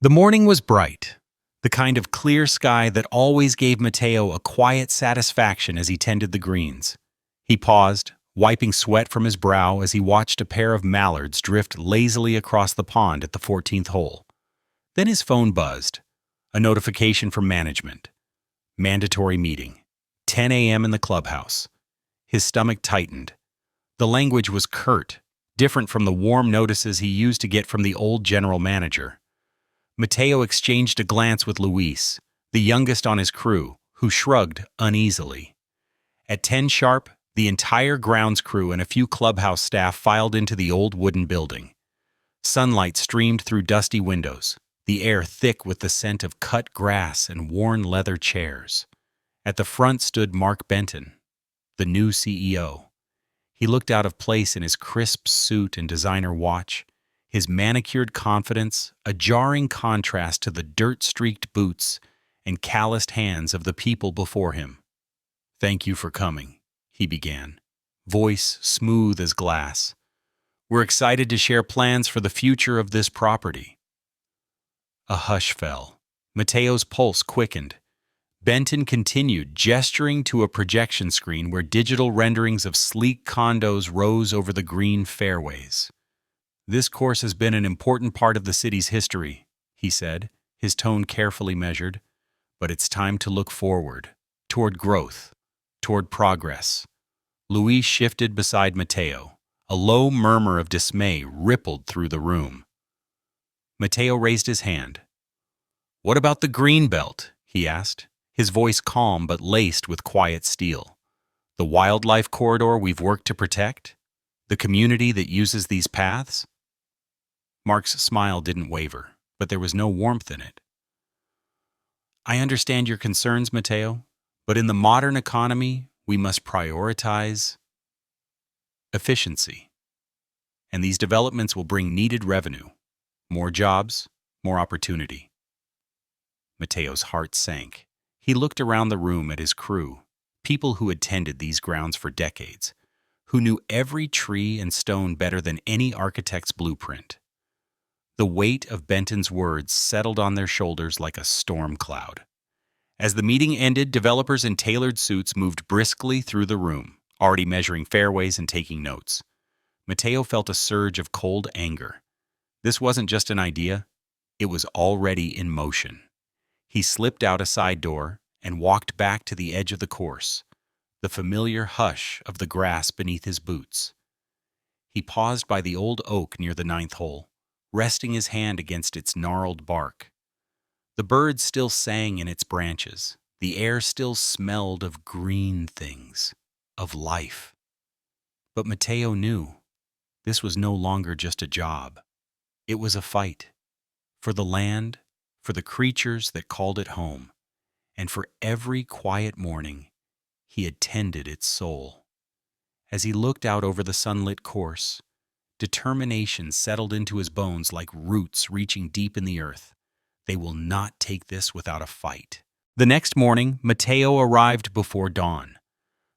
The morning was bright, the kind of clear sky that always gave Mateo a quiet satisfaction as he tended the greens. He paused, wiping sweat from his brow as he watched a pair of mallards drift lazily across the pond at the 14th hole. Then his phone buzzed. A notification from management. Mandatory meeting. 10 a.m. in the clubhouse. His stomach tightened. The language was curt, different from the warm notices he used to get from the old general manager. Mateo exchanged a glance with Luis, the youngest on his crew, who shrugged uneasily. At 10 sharp, the entire grounds crew and a few clubhouse staff filed into the old wooden building. Sunlight streamed through dusty windows, the air thick with the scent of cut grass and worn leather chairs. At the front stood Mark Benton, the new CEO. He looked out of place in his crisp suit and designer watch, his manicured confidence a jarring contrast to the dirt-streaked boots and calloused hands of the people before him. "Thank you for coming," he began, voice smooth as glass. "We're excited to share plans for the future of this property." A hush fell. Mateo's pulse quickened. Benton continued, gesturing to a projection screen where digital renderings of sleek condos rose over the green fairways. "This course has been an important part of the city's history," he said, his tone carefully measured. "But it's time to look forward, toward growth, toward progress." Luis shifted beside Mateo. A low murmur of dismay rippled through the room. Mateo raised his hand. "What about the greenbelt?" he asked, his voice calm but laced with quiet steel. "The wildlife corridor we've worked to protect? The community that uses these paths?" Mark's smile didn't waver, but there was no warmth in it. "I understand your concerns, Mateo, but in the modern economy, we must prioritize efficiency. And these developments will bring needed revenue, more jobs, more opportunity." Mateo's heart sank. He looked around the room at his crew, people who had tended these grounds for decades, who knew every tree and stone better than any architect's blueprint. The weight of Benton's words settled on their shoulders like a storm cloud. As the meeting ended, developers in tailored suits moved briskly through the room, already measuring fairways and taking notes. Mateo felt a surge of cold anger. This wasn't just an idea, it was already in motion. He slipped out a side door and walked back to the edge of the course, the familiar hush of the grass beneath his boots. He paused by the old oak near the 9th hole, resting his hand against its gnarled bark. The birds still sang in its branches. The air still smelled of green things, of life. But Mateo knew this was no longer just a job. It was a fight. For the land, for the creatures that called it home, and for every quiet morning he had tended its soul. As he looked out over the sunlit course, determination settled into his bones like roots reaching deep in the earth. They will not take this without a fight. The next morning, Mateo arrived before dawn.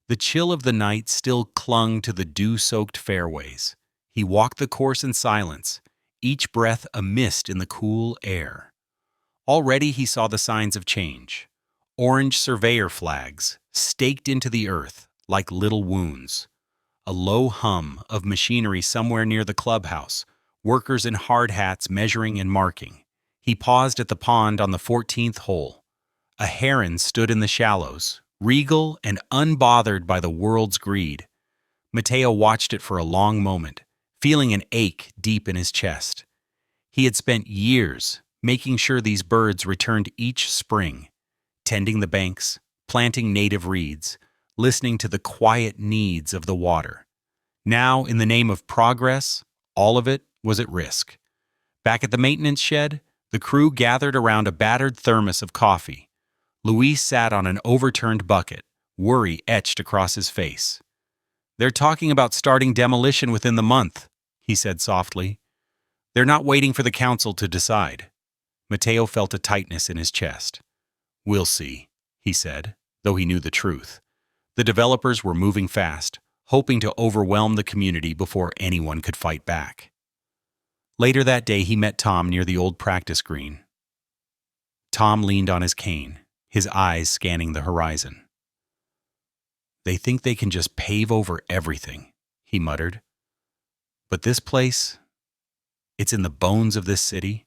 The chill of the night still clung to the dew-soaked fairways. He walked the course in silence, each breath a mist in the cool air. Already he saw the signs of change. Orange surveyor flags, staked into the earth like little wounds. A low hum of machinery somewhere near the clubhouse, workers in hard hats measuring and marking. He paused at the pond on the 14th hole. A heron stood in the shallows, regal and unbothered by the world's greed. Mateo watched it for a long moment, feeling an ache deep in his chest. He had spent years making sure these birds returned each spring, tending the banks, planting native reeds, listening to the quiet needs of the water. Now, in the name of progress, all of it was at risk. Back at the maintenance shed, the crew gathered around a battered thermos of coffee. Luis sat on an overturned bucket, worry etched across his face. "They're talking about starting demolition within the month," he said softly. "They're not waiting for the council to decide." Mateo felt a tightness in his chest. "We'll see," he said, though he knew the truth. The developers were moving fast, hoping to overwhelm the community before anyone could fight back. Later that day, he met Tom near the old practice green. Tom leaned on his cane, his eyes scanning the horizon. They think they can just pave over everything, he muttered. But this place, it's in the bones of this city.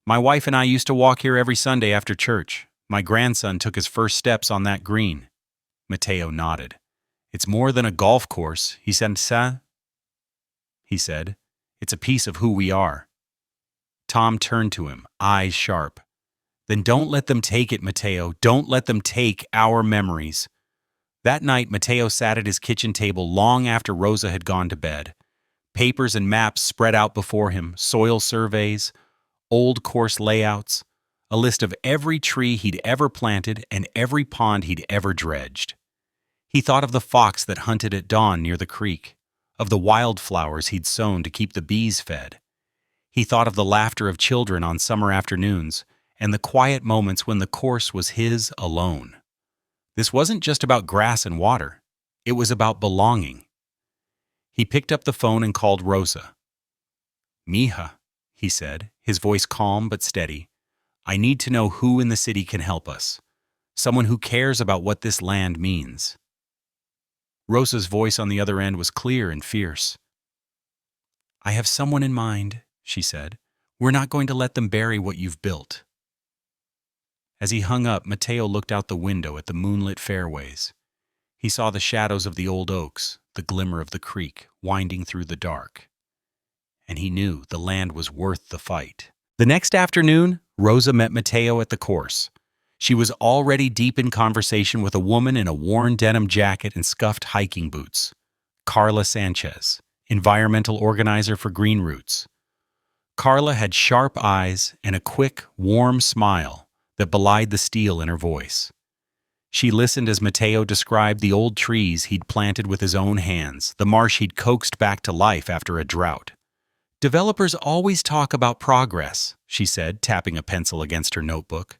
My wife and I used to walk here every Sunday after church. My grandson took his first steps on that green. Mateo nodded. It's more than a golf course, he said. It's a piece of who we are. Tom turned to him, eyes sharp. Then don't let them take it, Mateo. Don't let them take our memories. That night, Mateo sat at his kitchen table long after Rosa had gone to bed. Papers and maps spread out before him, soil surveys, old course layouts, a list of every tree he'd ever planted and every pond he'd ever dredged. He thought of the fox that hunted at dawn near the creek, of the wildflowers he'd sown to keep the bees fed. He thought of the laughter of children on summer afternoons and the quiet moments when the course was his alone. This wasn't just about grass and water. It was about belonging. He picked up the phone and called Rosa. Mija, he said, his voice calm but steady. I need to know who in the city can help us. Someone who cares about what this land means. Rosa's voice on the other end was clear and fierce. I have someone in mind, she said. We're not going to let them bury what you've built. As he hung up, Mateo looked out the window at the moonlit fairways. He saw the shadows of the old oaks, the glimmer of the creek, winding through the dark. And he knew the land was worth the fight. The next afternoon, Rosa met Mateo at the course. She was already deep in conversation with a woman in a worn denim jacket and scuffed hiking boots. Carla Sanchez, environmental organizer for Green Roots. Carla had sharp eyes and a quick, warm smile that belied the steel in her voice. She listened as Mateo described the old trees he'd planted with his own hands, the marsh he'd coaxed back to life after a drought. Developers always talk about progress, she said, tapping a pencil against her notebook.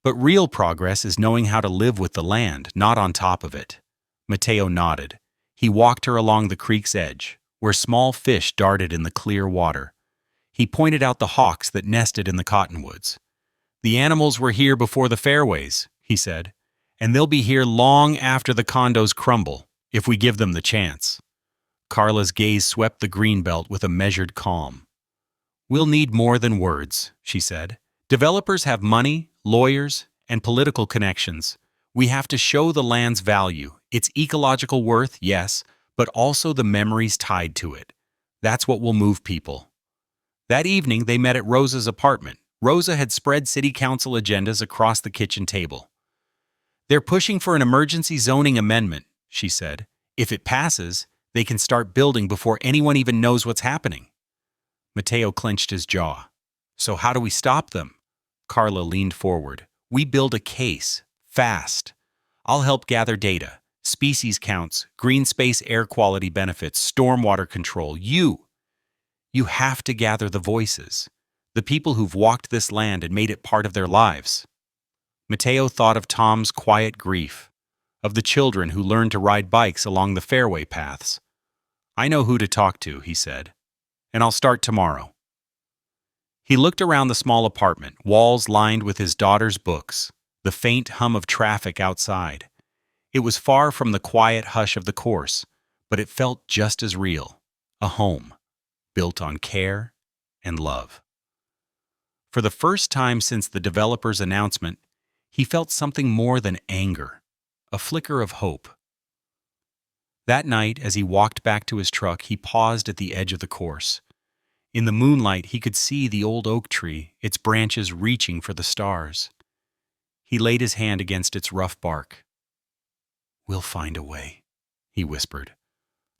But real progress is knowing how to live with the land, not on top of it. Mateo nodded. He walked her along the creek's edge, where small fish darted in the clear water. He pointed out the hawks that nested in the cottonwoods. The animals were here before the fairways, he said, and they'll be here long after the condos crumble, if we give them the chance. Carla's gaze swept the greenbelt with a measured calm. We'll need more than words, she said. Developers have money, lawyers, and political connections. We have to show the land's value, its ecological worth, yes, but also the memories tied to it. That's what will move people. That evening, they met at Rosa's apartment. Rosa had spread city council agendas across the kitchen table. They're pushing for an emergency zoning amendment, she said. If it passes, they can start building before anyone even knows what's happening. Mateo clenched his jaw. So how do we stop them? Carla leaned forward. We build a case, fast. I'll help gather data, species counts, green space air quality benefits, stormwater control. You have to gather the voices, the people who've walked this land and made it part of their lives. Mateo thought of Tom's quiet grief, of the children who learned to ride bikes along the fairway paths. I know who to talk to, he said, and I'll start tomorrow. He looked around the small apartment, walls lined with his daughter's books, the faint hum of traffic outside. It was far from the quiet hush of the course, but it felt just as real, a home, built on care and love. For the first time since the developer's announcement, he felt something more than anger, a flicker of hope. That night, as he walked back to his truck, he paused at the edge of the course. In the moonlight, he could see the old oak tree, its branches reaching for the stars. He laid his hand against its rough bark. We'll find a way, he whispered.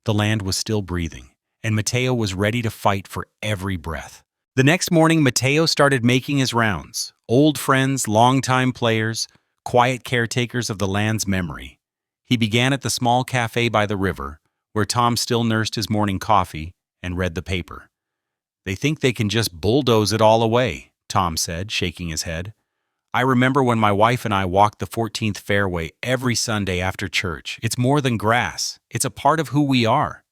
The land was still breathing, and Mateo was ready to fight for every breath. The next morning, Mateo started making his rounds. Old friends, longtime players, quiet caretakers of the land's memory. He began at the small cafe by the river, where Tom still nursed his morning coffee and read the paper. They think they can just bulldoze it all away, Tom said, shaking his head. I remember when my wife and I walked the 14th fairway every Sunday after church. It's more than grass. It's a part of who we are.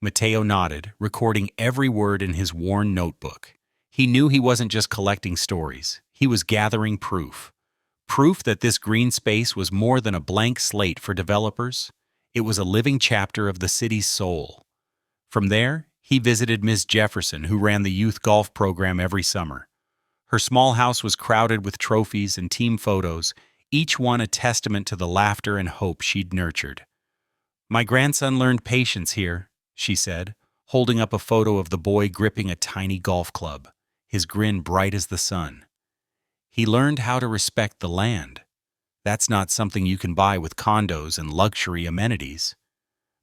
Mateo nodded, recording every word in his worn notebook. He knew he wasn't just collecting stories. He was gathering proof. Proof that this green space was more than a blank slate for developers. It was a living chapter of the city's soul. From there, he visited Ms. Jefferson, who ran the youth golf program every summer. Her small house was crowded with trophies and team photos, each one a testament to the laughter and hope she'd nurtured. "My grandson learned patience here," she said, holding up a photo of the boy gripping a tiny golf club, his grin bright as the sun. "He learned how to respect the land. That's not something you can buy with condos and luxury amenities."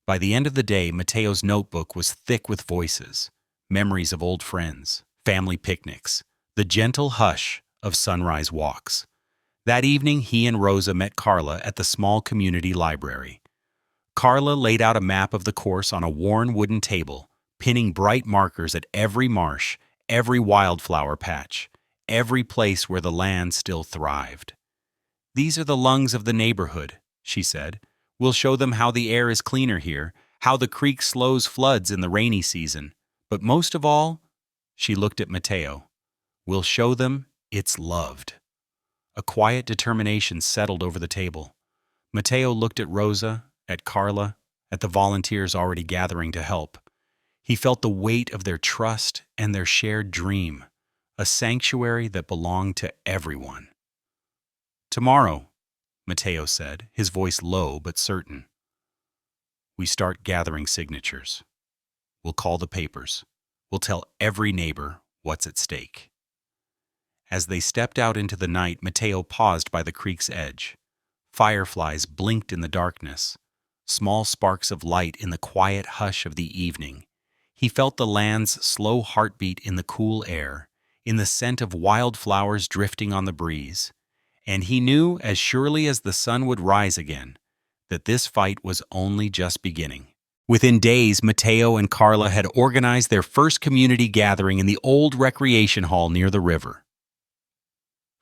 By the end of the day, Mateo's notebook was thick with voices, memories of old friends, family picnics, the gentle hush of sunrise walks. That evening, he and Rosa met Carla at the small community library. Carla laid out a map of the course on a worn wooden table, pinning bright markers at every marsh, every wildflower patch, every place where the land still thrived. "These are the lungs of the neighborhood," she said. "We'll show them how the air is cleaner here, how the creek slows floods in the rainy season. But most of all," she looked at Mateo, "we'll show them it's loved." A quiet determination settled over the table. Mateo looked at Rosa, at Carla, at the volunteers already gathering to help. He felt the weight of their trust and their shared dream, a sanctuary that belonged to everyone. "Tomorrow," Mateo said, his voice low but certain, "we start gathering signatures. We'll call the papers. We'll tell every neighbor what's at stake." As they stepped out into the night, Mateo paused by the creek's edge. Fireflies blinked in the darkness, small sparks of light in the quiet hush of the evening. He felt the land's slow heartbeat in the cool air, in the scent of wildflowers drifting on the breeze. And he knew, as surely as the sun would rise again, that this fight was only just beginning. Within days, Mateo and Carla had organized their first community gathering in the old recreation hall near the river.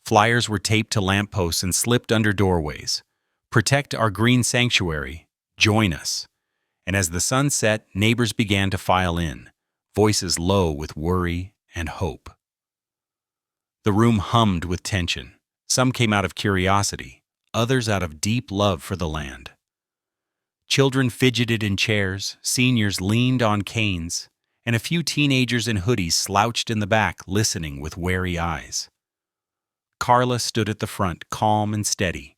Flyers were taped to lampposts and slipped under doorways. "Protect our green sanctuary. Join us." And as the sun set, neighbors began to file in, voices low with worry and hope. The room hummed with tension. Some came out of curiosity, others out of deep love for the land. Children fidgeted in chairs, seniors leaned on canes, and a few teenagers in hoodies slouched in the back, listening with wary eyes. Carla stood at the front, calm and steady.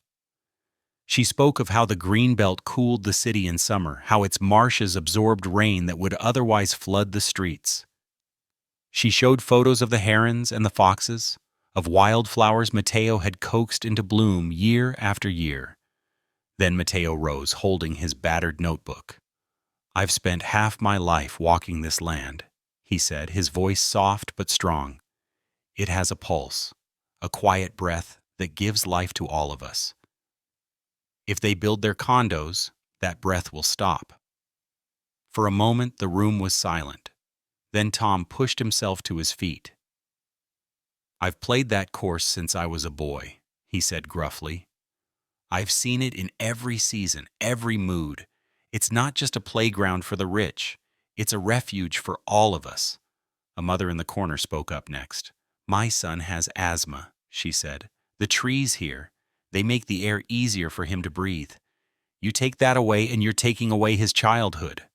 She spoke of how the greenbelt cooled the city in summer, how its marshes absorbed rain that would otherwise flood the streets. She showed photos of the herons and the foxes, of wildflowers Mateo had coaxed into bloom year after year. Then Mateo rose, holding his battered notebook. "I've spent half my life walking this land," he said, his voice soft but strong. "It has a pulse, a quiet breath that gives life to all of us. If they build their condos, that breath will stop." For a moment, the room was silent. Then Tom pushed himself to his feet. "I've played that course since I was a boy," he said gruffly. "I've seen it in every season, every mood. It's not just a playground for the rich. It's a refuge for all of us." A mother in the corner spoke up next. "My son has asthma," she said. "The trees here, they make the air easier for him to breathe. You take that away and you're taking away his childhood."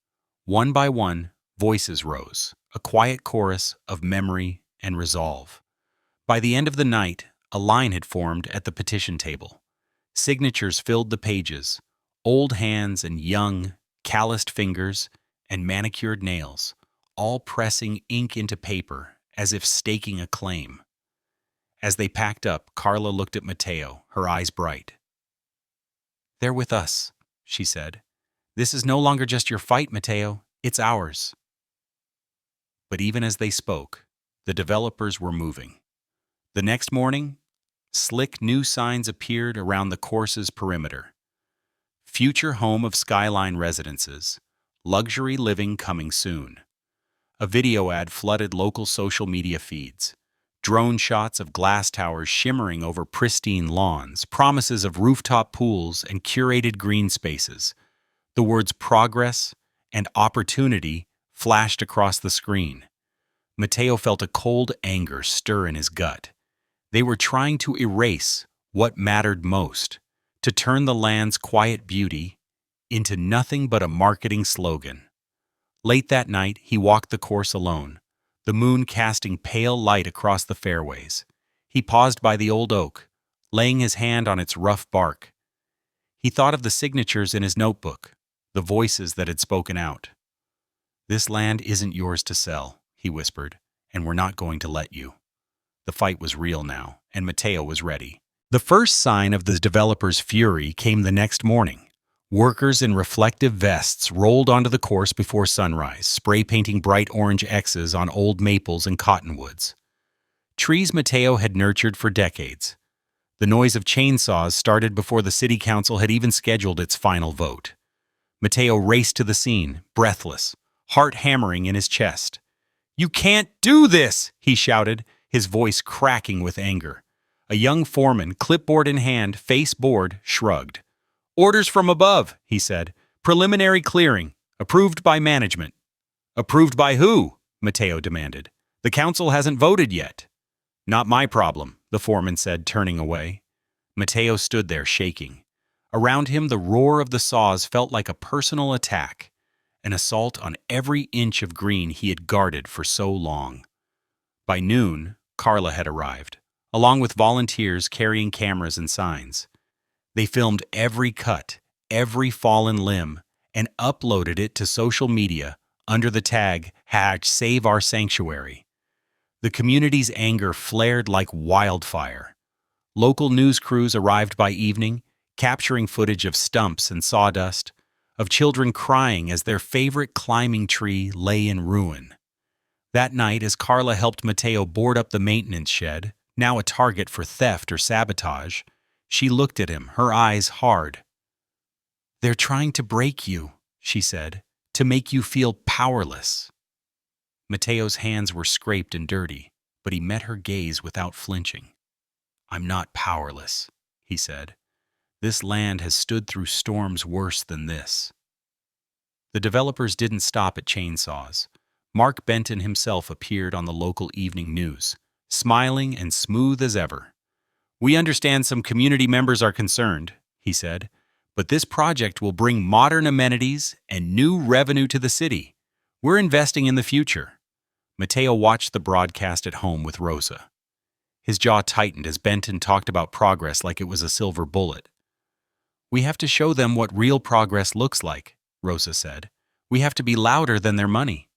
One by one, voices rose, a quiet chorus of memory and resolve. By the end of the night, a line had formed at the petition table. Signatures filled the pages, old hands and young, calloused fingers and manicured nails, all pressing ink into paper as if staking a claim. As they packed up, Carla looked at Mateo, her eyes bright. "They're with us," she said. "This is no longer just your fight, Mateo. It's ours." But even as they spoke, the developers were moving. The next morning, slick new signs appeared around the course's perimeter. "Future home of Skyline residences. Luxury living coming soon." A video ad flooded local social media feeds. Drone shots of glass towers shimmering over pristine lawns, promises of rooftop pools and curated green spaces. The words progress and opportunity flashed across the screen. Mateo felt a cold anger stir in his gut. They were trying to erase what mattered most, to turn the land's quiet beauty into nothing but a marketing slogan. Late that night, he walked the course alone, the moon casting pale light across the fairways. He paused by the old oak, laying his hand on its rough bark. He thought of the signatures in his notebook, the voices that had spoken out. "This land isn't yours to sell," he whispered, "and we're not going to let you." The fight was real now, and Mateo was ready. The first sign of the developer's fury came the next morning. Workers in reflective vests rolled onto the course before sunrise, spray painting bright orange X's on old maples and cottonwoods. Trees Mateo had nurtured for decades. The noise of chainsaws started before the city council had even scheduled its final vote. Mateo raced to the scene, breathless, heart hammering in his chest. "You can't do this!" he shouted, his voice cracking with anger. A young foreman, clipboard in hand, face bored, shrugged. "Orders from above," he said. "Preliminary clearing. Approved by management." "Approved by who?" Mateo demanded. "The council hasn't voted yet." "Not my problem," the foreman said, turning away. Mateo stood there, shaking. Around him, the roar of the saws felt like a personal attack, an assault on every inch of green he had guarded for so long. By noon, Carla had arrived, along with volunteers carrying cameras and signs. They filmed every cut, every fallen limb, and uploaded it to social media under the tag #SaveOurSanctuary. The community's anger flared like wildfire. Local news crews arrived by evening, capturing footage of stumps and sawdust, of children crying as their favorite climbing tree lay in ruin. That night, as Carla helped Mateo board up the maintenance shed, now a target for theft or sabotage, she looked at him, her eyes hard. "They're trying to break you," she said, "to make you feel powerless." Mateo's hands were scraped and dirty, but he met her gaze without flinching. "I'm not powerless," he said. "This land has stood through storms worse than this." The developers didn't stop at chainsaws. Mark Benton himself appeared on the local evening news, smiling and smooth as ever. "We understand some community members are concerned," he said, "but this project will bring modern amenities and new revenue to the city. We're investing in the future." Mateo watched the broadcast at home with Rosa. His jaw tightened as Benton talked about progress like it was a silver bullet. "We have to show them what real progress looks like," Rosa said. "We have to be louder than their money."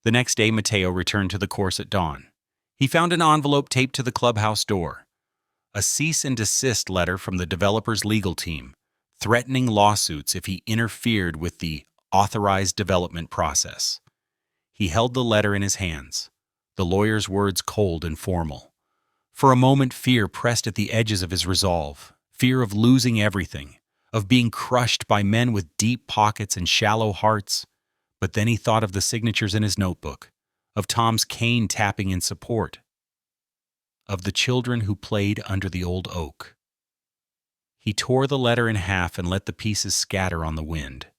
The next day, Mateo returned to the course at dawn. He found an envelope taped to the clubhouse door. A cease and desist letter from the developer's legal team, threatening lawsuits if he interfered with the authorized development process. He held the letter in his hands, the lawyer's words cold and formal. For a moment, fear pressed at the edges of his resolve, fear of losing everything, of being crushed by men with deep pockets and shallow hearts. But then he thought of the signatures in his notebook, of Tom's cane tapping in support, of the children who played under the old oak. He tore the letter in half and let the pieces scatter on the wind.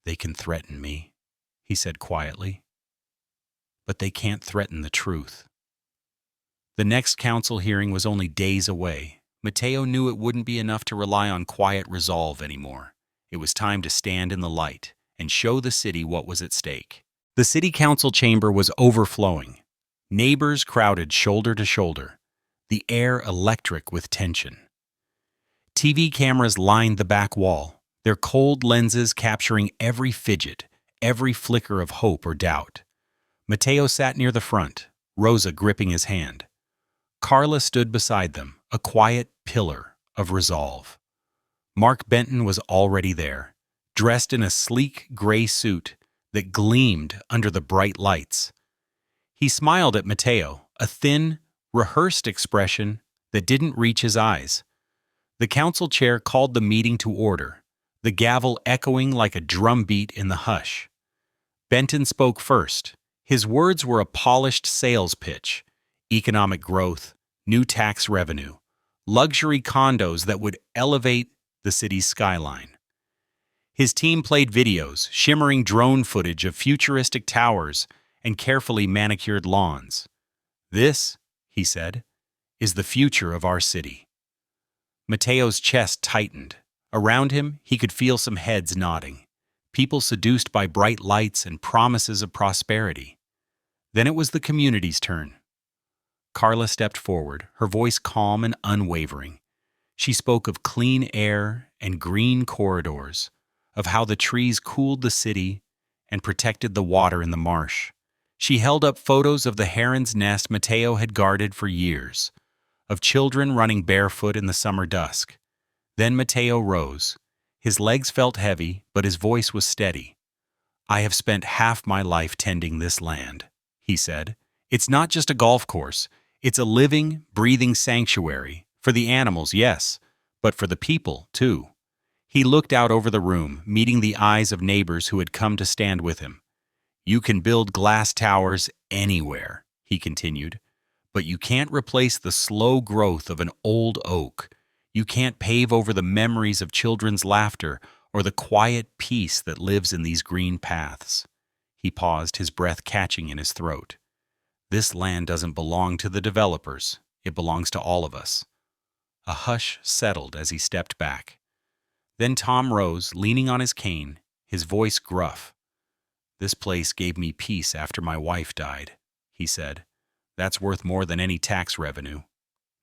"They can threaten me," he said quietly, "but they can't threaten the truth." The next council hearing was only days away. Mateo knew it wouldn't be enough to rely on quiet resolve anymore. It was time to stand in the light and show the city what was at stake. The city council chamber was overflowing. Neighbors crowded shoulder to shoulder, the air electric with tension. TV cameras lined the back wall, their cold lenses capturing every fidget, every flicker of hope or doubt. Mateo sat near the front, Rosa gripping his hand. Carla stood beside them, a quiet pillar of resolve. Mark Benton was already there, dressed in a sleek gray suit that gleamed under the bright lights. He smiled at Mateo, a thin, rehearsed expression that didn't reach his eyes. The council chair called the meeting to order, the gavel echoing like a drumbeat in the hush. Benton spoke first. His words were a polished sales pitch: economic growth, new tax revenue, luxury condos that would elevate the city's skyline. His team played videos, shimmering drone footage of futuristic towers and carefully manicured lawns. "This," he said, "is the future of our city." Mateo's chest tightened. Around him, he could feel some heads nodding, people seduced by bright lights and promises of prosperity. Then it was the community's turn. Carla stepped forward, her voice calm and unwavering. She spoke of clean air and green corridors, of how the trees cooled the city and protected the water in the marsh. She held up photos of the heron's nest Mateo had guarded for years, of children running barefoot in the summer dusk. Then Mateo rose. His legs felt heavy, but his voice was steady. "I have spent half my life tending this land," he said. "It's not just a golf course. It's a living, breathing sanctuary. For the animals, yes, but for the people, too." He looked out over the room, meeting the eyes of neighbors who had come to stand with him. "You can build glass towers anywhere," he continued, "but you can't replace the slow growth of an old oak. You can't pave over the memories of children's laughter or the quiet peace that lives in these green paths." He paused, his breath catching in his throat. "This land doesn't belong to the developers. It belongs to all of us." A hush settled as he stepped back. Then Tom rose, leaning on his cane, his voice gruff. "This place gave me peace after my wife died," he said. "That's worth more than any tax revenue."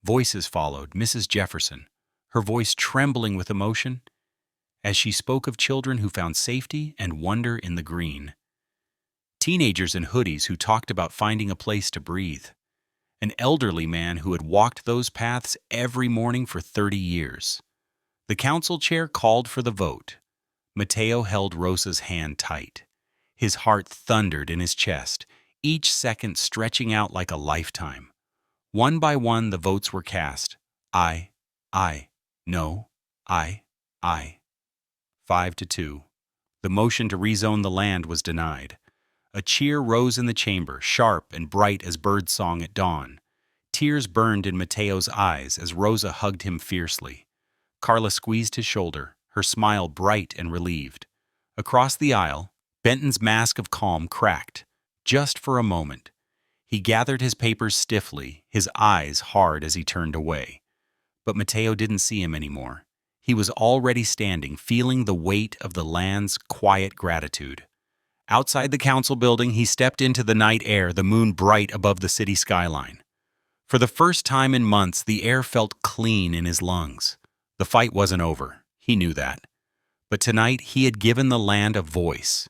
Voices followed, Mrs. Jefferson, her voice trembling with emotion, as she spoke of children who found safety and wonder in the green. Teenagers in hoodies who talked about finding a place to breathe. An elderly man who had walked those paths every morning for 30 years. The council chair called for the vote. Mateo held Rosa's hand tight. His heart thundered in his chest, each second stretching out like a lifetime. One by one, the votes were cast. Aye, no, aye. 5-2. The motion to rezone the land was denied. A cheer rose in the chamber, sharp and bright as birdsong at dawn. Tears burned in Mateo's eyes as Rosa hugged him fiercely. Carla squeezed his shoulder, her smile bright and relieved. Across the aisle, Benton's mask of calm cracked, just for a moment. He gathered his papers stiffly, his eyes hard as he turned away. But Mateo didn't see him anymore. He was already standing, feeling the weight of the land's quiet gratitude. Outside the council building, he stepped into the night air, the moon bright above the city skyline. For the first time in months, the air felt clean in his lungs. The fight wasn't over. He knew that. But tonight, he had given the land a voice,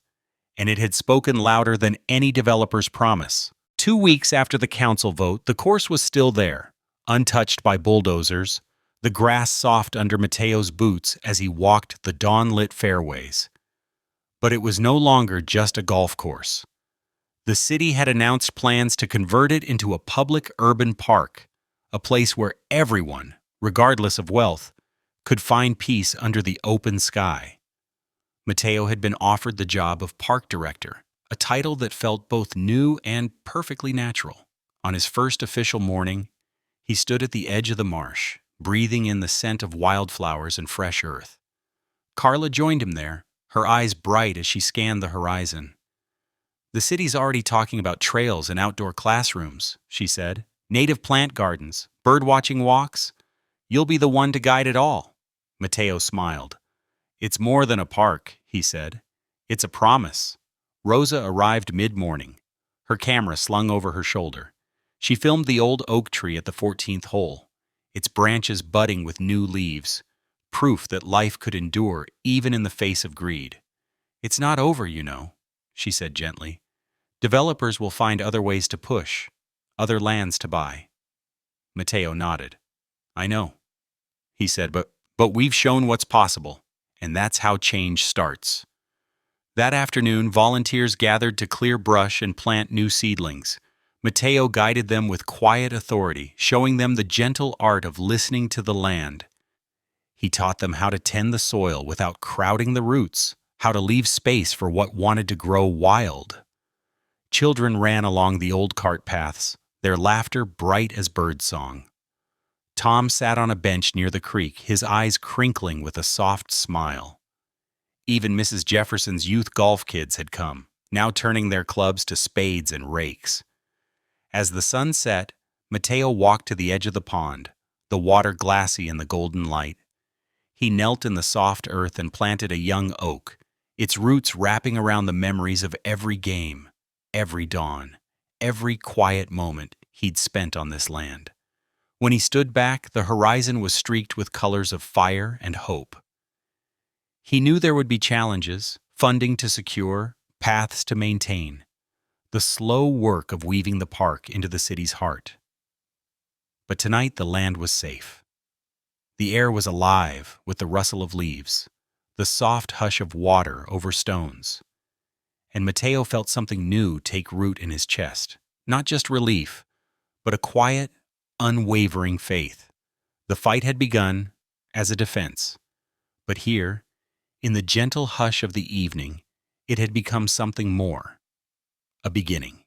and it had spoken louder than any developer's promise. 2 weeks after the council vote, the course was still there, untouched by bulldozers, the grass soft under Mateo's boots as he walked the dawn-lit fairways. But it was no longer just a golf course. The city had announced plans to convert it into a public urban park, a place where everyone, regardless of wealth, could find peace under the open sky. Mateo had been offered the job of park director, a title that felt both new and perfectly natural. On his first official morning, he stood at the edge of the marsh, breathing in the scent of wildflowers and fresh earth. Carla joined him there, her eyes bright as she scanned the horizon. "The city's already talking about trails and outdoor classrooms," she said. "Native plant gardens, bird-watching walks. You'll be the one to guide it all." Mateo smiled. "It's more than a park," he said. "It's a promise." Rosa arrived mid-morning, her camera slung over her shoulder. She filmed the old oak tree at the 14th hole, its branches budding with new leaves, proof that life could endure even in the face of greed. "It's not over, you know," she said gently. "Developers will find other ways to push, other lands to buy." Mateo nodded. "I know," he said, but we've shown what's possible, and that's how change starts." That afternoon, volunteers gathered to clear brush and plant new seedlings. Mateo guided them with quiet authority, showing them the gentle art of listening to the land. He taught them how to tend the soil without crowding the roots, how to leave space for what wanted to grow wild. Children ran along the old cart paths, their laughter bright as birdsong. Tom sat on a bench near the creek, his eyes crinkling with a soft smile. Even Mrs. Jefferson's youth golf kids had come, now turning their clubs to spades and rakes. As the sun set, Mateo walked to the edge of the pond, the water glassy in the golden light. He knelt in the soft earth and planted a young oak, its roots wrapping around the memories of every game, every dawn, every quiet moment he'd spent on this land. When he stood back, the horizon was streaked with colors of fire and hope. He knew there would be challenges, funding to secure, paths to maintain, the slow work of weaving the park into the city's heart. But tonight the land was safe. The air was alive with the rustle of leaves, the soft hush of water over stones. And Mateo felt something new take root in his chest, not just relief, but a quiet, unwavering faith. The fight had begun as a defense, but here, in the gentle hush of the evening, it had become something more, a beginning.